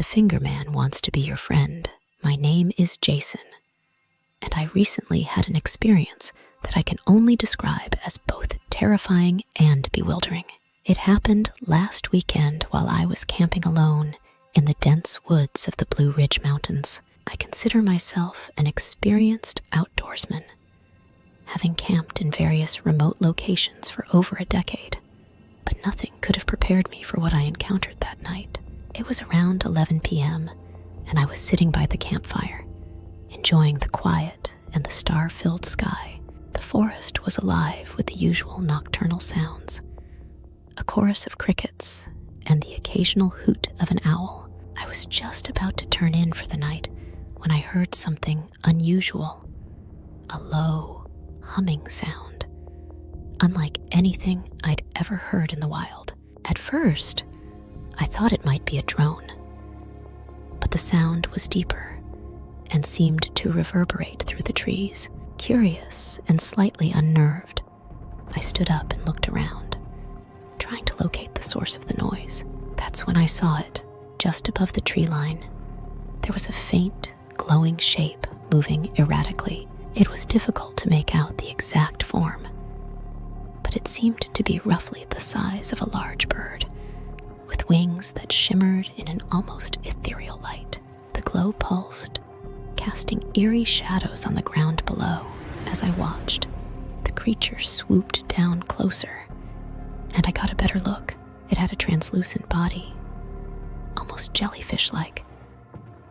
Finger Man wants to be your friend. My name is Jason, and I recently had an experience that I can only describe as both terrifying and bewildering. It happened last weekend while I was camping alone in the dense woods of the Blue Ridge Mountains. I consider myself an experienced outdoorsman, having camped in various remote locations for over a decade, but nothing could have prepared me for what I encountered that night. It was around 11 p.m., and I was sitting by the campfire, enjoying the quiet and the star-filled sky. The forest was alive with the usual nocturnal sounds, a chorus of crickets and the occasional hoot of an owl. I was just about to turn in for the night when I heard something unusual, a low, humming sound, unlike anything I'd ever heard in the wild. At first, I thought it might be a drone, but the sound was deeper and seemed to reverberate through the trees. Curious and slightly unnerved, I stood up and looked around, trying to locate the source of the noise. That's when I saw it, just above the tree line. There was a faint, glowing shape moving erratically. It was difficult to make out the exact form, but it seemed to be roughly the size of a large bird, with wings that shimmered in an almost ethereal light. The glow pulsed, casting eerie shadows on the ground below. As I watched, the creature swooped down closer, and I got a better look. It had a translucent body, almost jellyfish-like,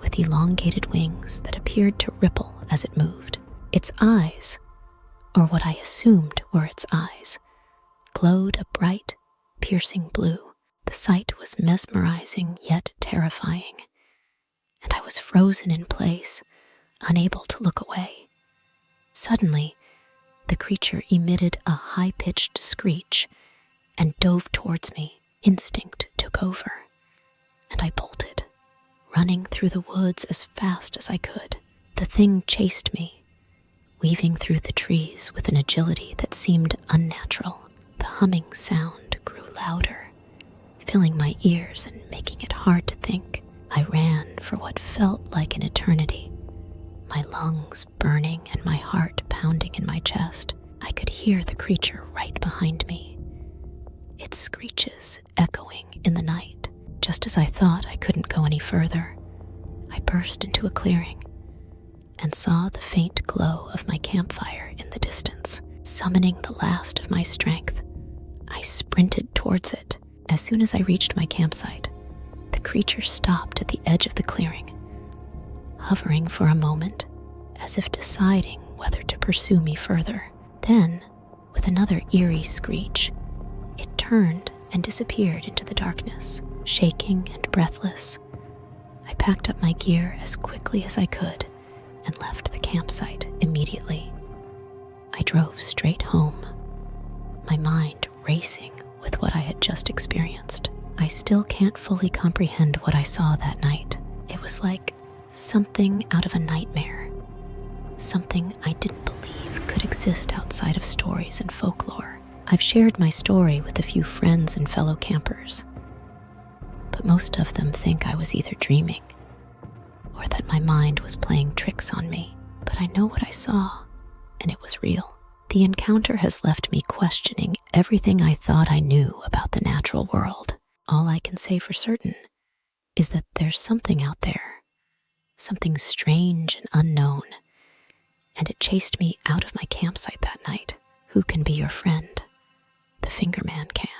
with elongated wings that appeared to ripple as it moved. Its eyes, or what I assumed were its eyes, glowed a bright, piercing blue. The sight was mesmerizing yet terrifying, and I was frozen in place, unable to look away. Suddenly, the creature emitted a high-pitched screech and dove towards me. Instinct took over, and I bolted, running through the woods as fast as I could. The thing chased me, weaving through the trees with an agility that seemed unnatural. The humming sound grew louder, filling my ears and making it hard to think. I ran for what felt like an eternity, my lungs burning and my heart pounding in my chest. I could hear the creature right behind me, its screeches echoing in the night. Just as I thought I couldn't go any further, I burst into a clearing and saw the faint glow of my campfire in the distance. Summoning the last of my strength, I sprinted towards it. As soon as I reached my campsite, the creature stopped at the edge of the clearing, hovering for a moment as if deciding whether to pursue me further. Then, with another eerie screech, it turned and disappeared into the darkness. Shaking and breathless, I packed up my gear as quickly as I could and left the campsite immediately. I drove straight home, my mind racing with what I had just experienced. I still can't fully comprehend what I saw that night. It was like something out of a nightmare, something I didn't believe could exist outside of stories and folklore. I've shared my story with a few friends and fellow campers, but most of them think I was either dreaming or that my mind was playing tricks on me. But I know what I saw, and it was real. The encounter has left me questioning everything I thought I knew about the natural world. All I can say for certain is that there's something out there, something strange and unknown, and it chased me out of my campsite that night. Who can be your friend? The Finger Man can.